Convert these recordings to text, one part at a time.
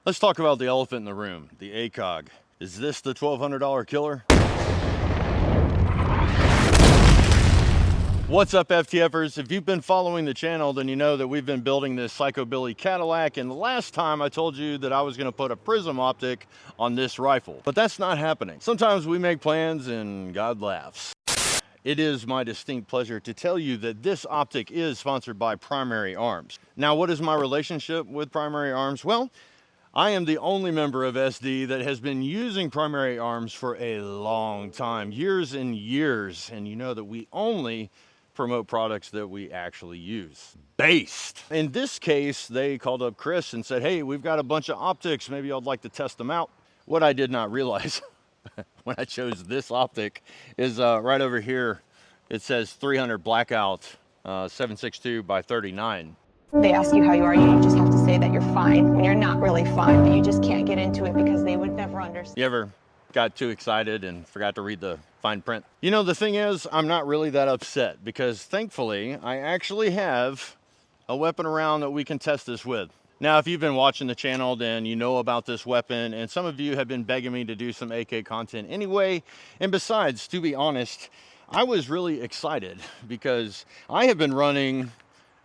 Let's talk about the elephant in the room, the ACOG. Is this the $1,200 killer? What's up, FTFers? If you've been following the channel, then you know that we've been building this Psychobilly Cadillac, and the last time I told you that I was gonna put a prism optic on this rifle, but that's not happening. Sometimes we make plans and God laughs. It is my distinct pleasure to tell you that this optic is sponsored by Primary Arms. Now, what is my relationship with Primary Arms? Well, I am the only member of SD that has been using Primary Arms for a long time, years and years, and you know that we only promote products that we actually use. Based. In this case, they called up Chris and said, hey, we've got a bunch of optics, maybe I'd like to test them out. What I did not realize when I chose this optic is right over here, it says 300 blackout, 762 by 39. They ask you how you are, you just have to say that you're fine when you're not really fine, but you just can't get into it because they would never understand. You ever got too excited and forgot to read the fine print? You know, the thing is, I'm not really that upset because thankfully I actually have a weapon around that we can test this with. Now, if you've been watching the channel, then you know about this weapon, and some of you have been begging me to do some AK content anyway. And besides, to be honest, I was really excited because I have been running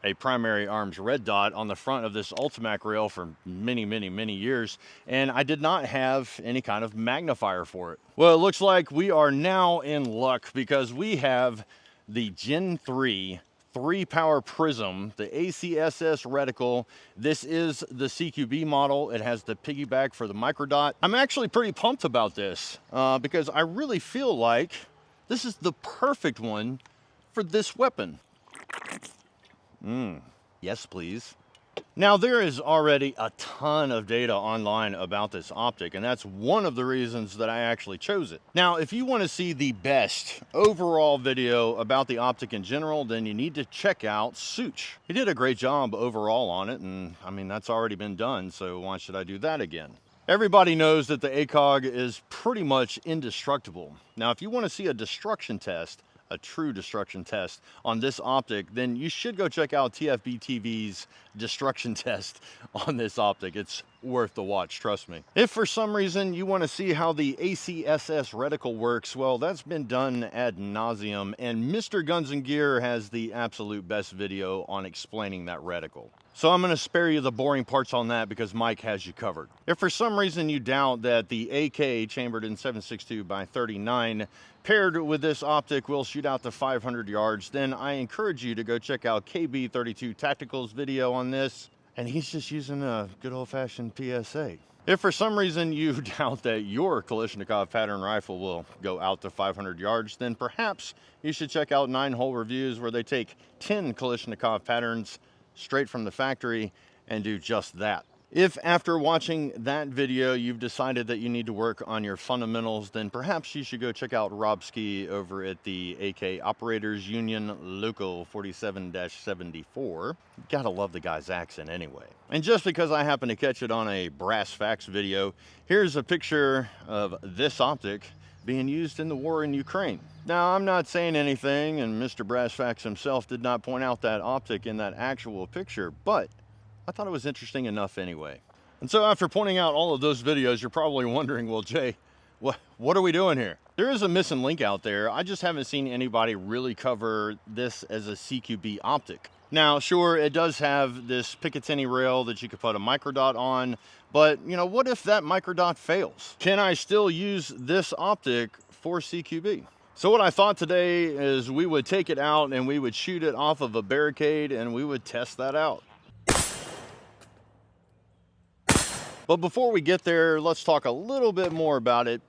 a Primary Arms red dot on the front of this Ultimac rail for many years, and I did not have any kind of magnifier for it. Well, it looks like we are now in luck because we have the Gen 3 3-power prism, the ACSS reticle. This is the CQB model. It has the piggyback for the micro dot. I'm actually pretty pumped about this because I really feel like this is the perfect one for this weapon. Yes, please. Now, there is already a ton of data online about this optic, and that's one of the reasons that I actually chose it. Now, if you want to see the best overall video about the optic in general, then you need to check out Such. He did a great job overall on it, and I mean, that's already been done, so why should I do that again? Everybody knows that the ACOG is pretty much indestructible. Now, if you want to see a destruction test, a true destruction test on this optic, then you should go check out TFB TV's destruction test on this optic. It's worth the watch, trust me. If for some reason you want to see how the ACSS reticle works, well, that's been done ad nauseum, and Mr. Guns and Gear has the absolute best video on explaining that reticle. So I'm going to spare you the boring parts on that because Mike has you covered. If for some reason you doubt that the AK chambered in 762 by 39 paired with this optic will shoot out to 500 yards, then I encourage you to go check out KB32 Tactical's video on this, and he's just using a good old-fashioned PSA. If for some reason you doubt that your Kalashnikov pattern rifle will go out to 500 yards, then perhaps you should check out 9-hole reviews where they take 10 Kalashnikov patterns straight from the factory and do just that. If after watching that video you've decided that you need to work on your fundamentals, then perhaps you should go check out Rob Ski over at the AK Operators Union Local 47-74. Gotta love the guy's accent anyway. And just because I happen to catch it on a Brass Facts video, here's a picture of this optic being used in the war in Ukraine. Now, I'm not saying anything, and Mr. Brass Facts himself did not point out that optic in that actual picture, but I thought it was interesting enough anyway. And so after pointing out all of those videos, you're probably wondering, well, Jay, what are we doing here? There is a missing link out there. I just haven't seen anybody really cover this as a CQB optic. Now, sure, it does have this Picatinny rail that you could put a microdot on, but you know, what if that microdot fails? Can I still use this optic for CQB? So what I thought today is we would take it out and we would shoot it off of a barricade and we would test that out. But before we get there, let's talk a little bit more about it,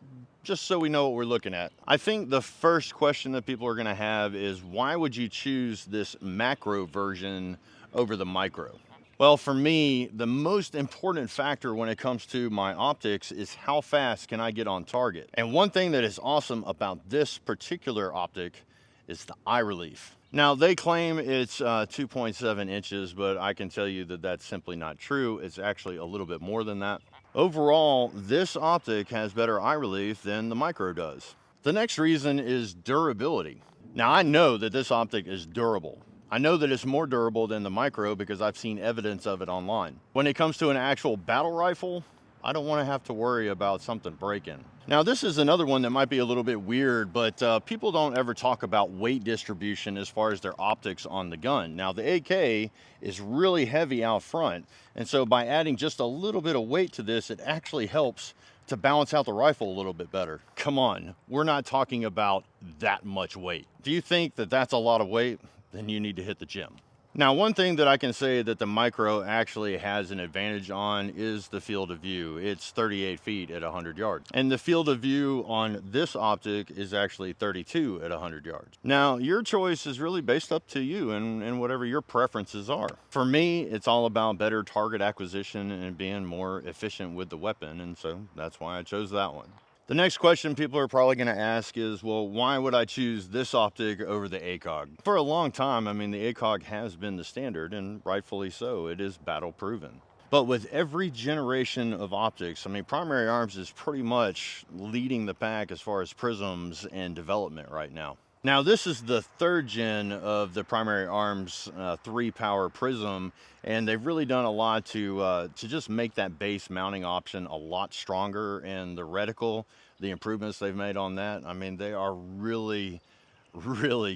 just so we know what we're looking at. I think the first question that people are gonna have is, why would you choose this macro version over the micro? Well, for me, the most important factor when it comes to my optics is how fast can I get on target. And one thing that is awesome about this particular optic is the eye relief. Now, they claim it's 2.7 inches, but I can tell you that that's simply not true. It's actually a little bit more than that. Overall, this optic has better eye relief than the micro does. The next reason is durability. Now, I know that this optic is durable. I know that it's more durable than the micro because I've seen evidence of it online. When it comes to an actual battle rifle, I don't want to have to worry about something breaking. Now, this is another one that might be a little bit weird, but people don't ever talk about weight distribution as far as their optics on the gun. Now, the AK is really heavy out front, and so by adding just a little bit of weight to this, it actually helps to balance out the rifle a little bit better. Come on, we're not talking about that much weight. Do you think that that's a lot of weight? Then you need to hit the gym. Now, one thing that I can say that the Micro actually has an advantage on is the field of view. It's 38 feet at 100 yards. And the field of view on this optic is actually 32 at 100 yards. Now, your choice is really based up to you and whatever your preferences are. For me, it's all about better target acquisition and being more efficient with the weapon, and so that's why I chose that one. The next question people are probably going to ask is, well, why would I choose this optic over the ACOG? For a long time, I mean, the ACOG has been the standard, and rightfully so. It is battle proven. But with every generation of optics, I mean, Primary Arms is pretty much leading the pack as far as prisms and development right now. Now, this is the third gen of the Primary Arms 3-power Prism, and they've really done a lot to just make that base mounting option a lot stronger, and the reticle, the improvements they've made on that, I mean, they are really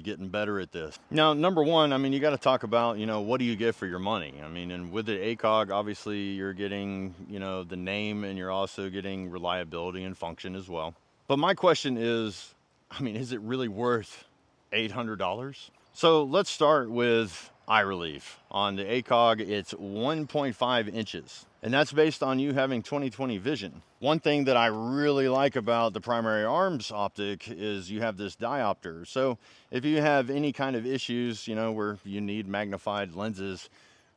getting better at this. Now, number one, I mean, you got to talk about, what do you get for your money? I mean, and with the ACOG, obviously you're getting, the name, and you're also getting reliability and function as well. But my question is, I mean, is it really worth $800? So let's start with eye relief. On the ACOG, it's 1.5 inches, and that's based on you having 20/20 vision. One thing that I really like about the Primary Arms optic is you have this diopter. So if you have any kind of issues, where you need magnified lenses,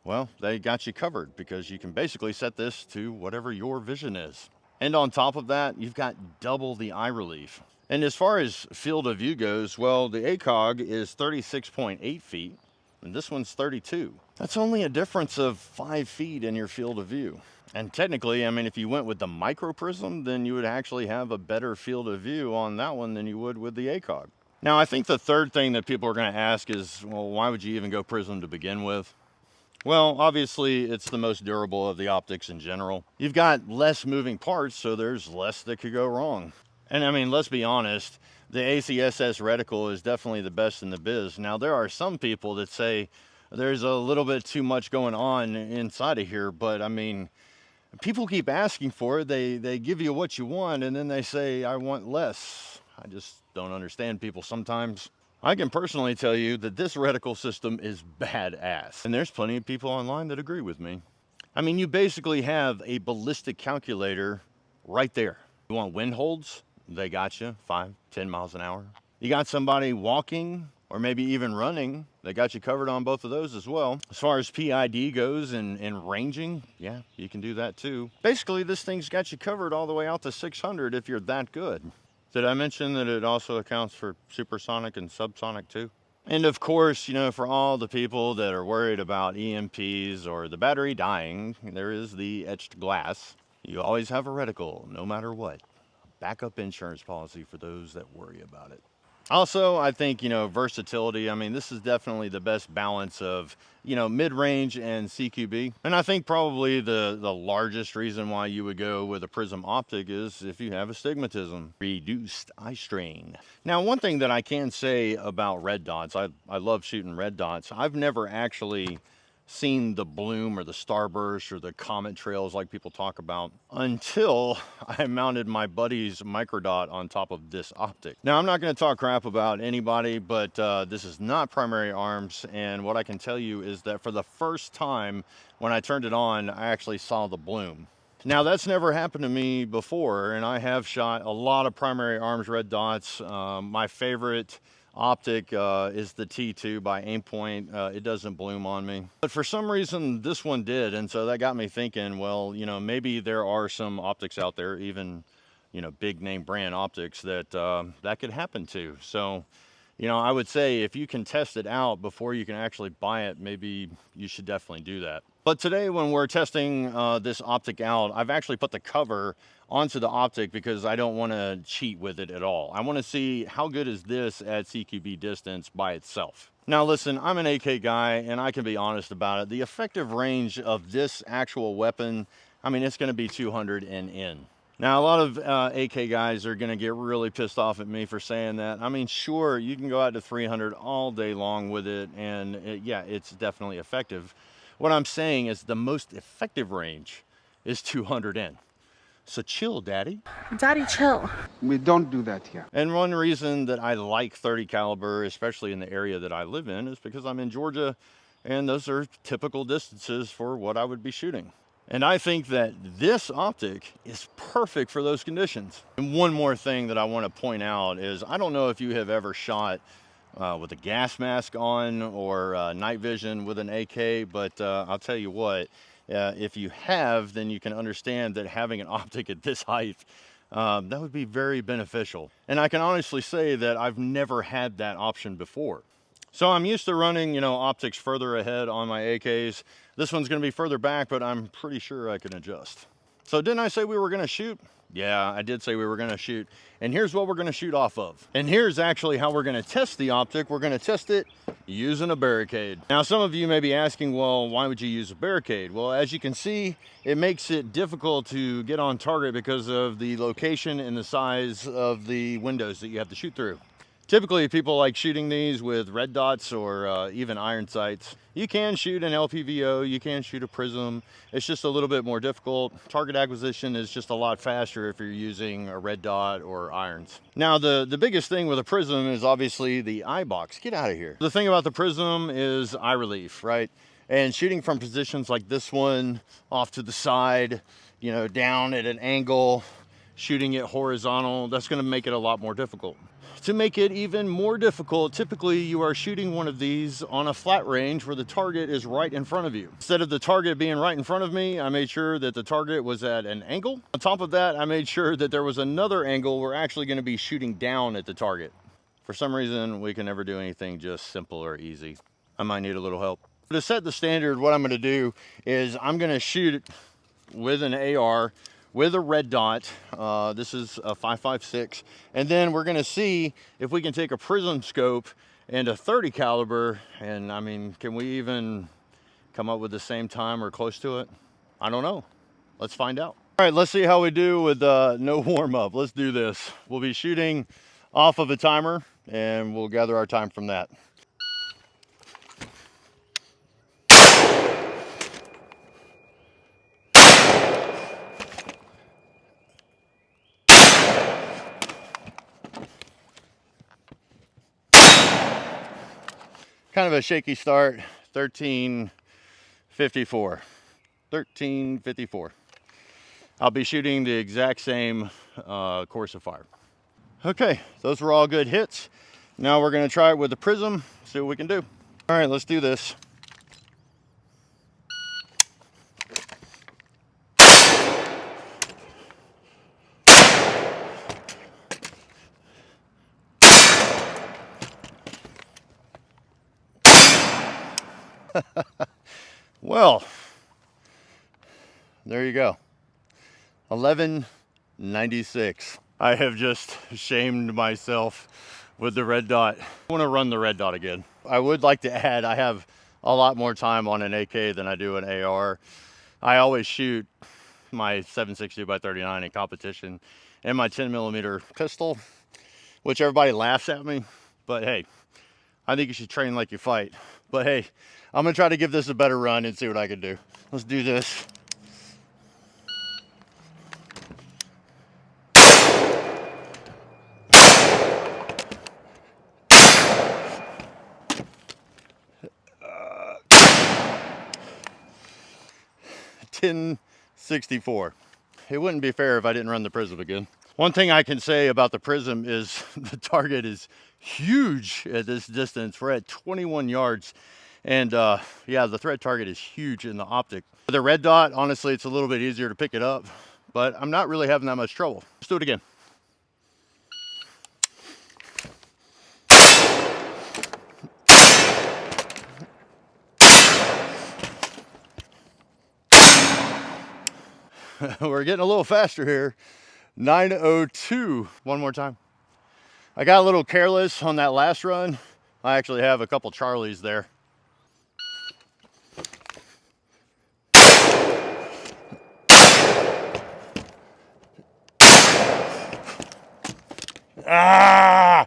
well, they got you covered because you can basically set this to whatever your vision is. And on top of that, you've got double the eye relief. And as far as field of view goes, well, the ACOG is 36.8 feet, and this one's 32. That's only a difference of 5 feet in your field of view. And technically, I mean, if you went with the Micro Prism, then you would actually have a better field of view on that one than you would with the ACOG. Now, I think the third thing that people are going to ask is, well, why would you even go Prism to begin with? Well, obviously, it's the most durable of the optics in general. You've got less moving parts, so there's less that could go wrong. And I mean, let's be honest, the ACSS reticle is definitely the best in the biz. Now, there are some people that say there's a little bit too much going on inside of here, but I mean, people keep asking for it. They give you what you want, and then they say, I want less. I just don't understand people sometimes. I can personally tell you that this reticle system is badass, and there's plenty of people online that agree with me. I mean, you basically have a ballistic calculator right there. You want wind holds? They got you 5-10 miles an hour. You got somebody walking or maybe even running, they got you covered on both of those as well. As far as PID goes and ranging, yeah, you can do that too. Basically, this thing's got you covered all the way out to 600 if you're that good. Did I mention that it also accounts for supersonic and subsonic too? And of course, for all the people that are worried about EMPs or the battery dying, there is the etched glass. You always have a reticle, no matter what. Backup insurance policy for those that worry about it. Also, I think, versatility. I mean, this is definitely the best balance of, mid-range and CQB. And I think probably the largest reason why you would go with a Prism optic is if you have astigmatism, reduced eye strain. Now, one thing that I can say about red dots, I love shooting red dots. I've never actually seen the bloom or the starburst or the comet trails like people talk about until I mounted my buddy's microdot on top of this optic. Now, I'm not going to talk crap about anybody, but this is not Primary Arms, and what I can tell you is that for the first time when I turned it on, I actually saw the bloom. Now, that's never happened to me before, and I have shot a lot of Primary Arms red dots. My favorite optic is the T2 by Aimpoint. It doesn't bloom on me, but for some reason this one did, and so that got me thinking, well, maybe there are some optics out there, even big name brand optics that that could happen to. So I would say if you can test it out before you can actually buy it, maybe you should definitely do that. But today, when we're testing this optic out, I've actually put the cover onto the optic because I don't want to cheat with it at all. I want to see how good is this at CQB distance by itself. Now listen, I'm an AK guy and I can be honest about it. The effective range of this actual weapon I mean, it's going to be 200 and in. Now, a lot of AK guys are going to get really pissed off at me for saying that. I mean, sure, you can go out to 300 all day long with it, and yeah, it's definitely effective. What I'm saying is the most effective range is 200 in. So chill, Daddy. Daddy, chill. We don't do that here. And one reason that I like 30 caliber, especially in the area that I live in, is because I'm in Georgia, and those are typical distances for what I would be shooting. And I think that this optic is perfect for those conditions. And one more thing that I want to point out is, I don't know if you have ever shot with a gas mask on or night vision with an AK, but I'll tell you what, if you have, then you can understand that having an optic at this height, that would be very beneficial. And I can honestly say that I've never had that option before. So I'm used to running, you know, optics further ahead on my AKs. This one's going to be further back, but I'm pretty sure I can adjust. So didn't I say we were going to shoot? Yeah, I did say we were going to shoot. And here's what we're going to shoot off of. And here's actually how we're going to test the optic. We're going to test it using a barricade. Now, some of you may be asking, well, why would you use a barricade? Well, as you can see, it makes it difficult to get on target because of the location and the size of the windows that you have to shoot through. Typically, people like shooting these with red dots or even iron sights. You can shoot an LPVO, you can shoot a prism. It's just a little bit more difficult. Target acquisition is just a lot faster if you're using a red dot or irons. Now, the biggest thing with a prism is obviously the eye box. Get out of here. The thing about the prism is eye relief, right? And shooting from positions like this one, off to the side, you know, down at an angle, shooting it horizontal, that's gonna make it a lot more difficult. To make it even more difficult, typically you are shooting one of these on a flat range where the target is right in front of you. Instead of the target being right in front of me, I made sure that the target was at an angle. On top of that, I made sure that there was another angle we're actually going to be shooting down at the target. For some reason, we can never do anything just simple or easy. I might need a little help. To set the standard, what I'm going to do is I'm going to shoot with an AR with a red dot. This is a 5.56, and then we're gonna see if we can take a prism scope and a 30 caliber, and I mean, can we even come up with the same time or close to it? I don't know. Let's find out. All right, let's see how we do with no warm-up. Let's do this. We'll be shooting off of a timer, and we'll gather our time from that. Kind of a shaky start. 1354. 1354. I'll be shooting the exact same course of fire. Okay, those were all good hits. Now we're going to try it with the prism, see what we can do. All right, let's do this. Well, there you go. 1196. I have just shamed myself with the red dot. I want to run the red dot again. I would like to add, I have a lot more time on an AK than I do an AR. I always shoot my 760 by 39 in competition and my 10mm pistol, which everybody laughs at me, but hey, I think you should train like you fight. But hey, I'm gonna try to give this a better run and see what I can do. Let's do this. $10.64. It wouldn't be fair if I didn't run the prism again. One thing I can say about the prism is the target is huge at this distance. We're at 21 yards. And yeah, the thread target is huge in the optic. The red dot, honestly, it's a little bit easier to pick it up, but I'm not really having that much trouble. Let's do it again. We're getting a little faster here. 902. One more time. I got a little careless on that last run. I actually have a couple Charlies there. Ah!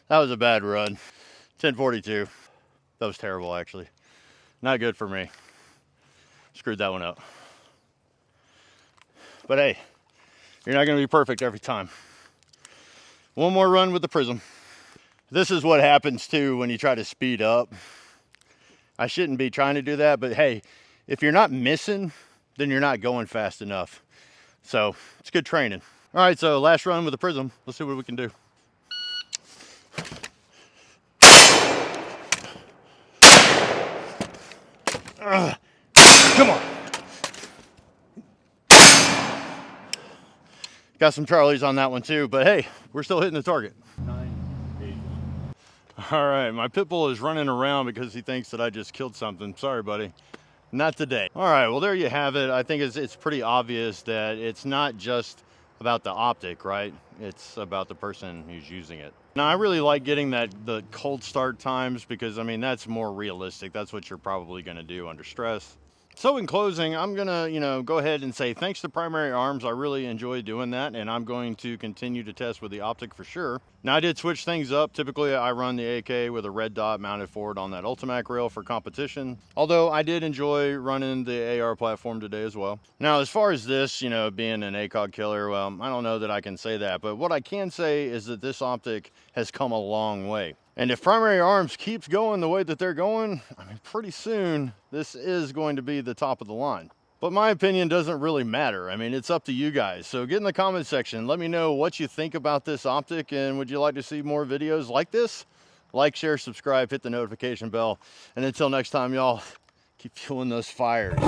That was a bad run. 1042. That was terrible, actually. Not good for me. Screwed that one up. But hey, you're not going to be perfect every time. One more run with the Prism. This is what happens too when you try to speed up. I shouldn't be trying to do that, but hey, if you're not missing, then you're not going fast enough. So it's good training. All right, so last run with the Prism. Let's see what we can do. Come on. Got some Charlies on that one too, but hey, we're still hitting the target. 9-8. All right, my pit bull is running around because he thinks that I just killed something. Sorry, buddy. Not today. All right, well, there you have it. I think it's pretty obvious that it's not just about the optic, right? It's about the person who's using it. Now, I really like getting the cold start times because, I mean, that's more realistic. That's what you're probably going to do under stress. So in closing, I'm gonna, go ahead and say thanks to Primary Arms. I really enjoy doing that, and I'm going to continue to test with the optic for sure. Now, I did switch things up. Typically, I run the AK with a red dot mounted forward on that Ultimac rail for competition, although I did enjoy running the AR platform today as well. Now, as far as this, being an ACOG killer, well, I don't know that I can say that, but what I can say is that this optic has come a long way. And if Primary Arms keeps going the way that they're going, I mean, pretty soon this is going to be the top of the line. But my opinion doesn't really matter. I mean, it's up to you guys. So get in the comment section. Let me know what you think about this optic, and would you like to see more videos like this? Like, share, subscribe, hit the notification bell. And until next time, y'all, keep fueling those fires.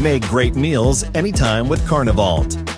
Make great meals anytime with Carnivalt.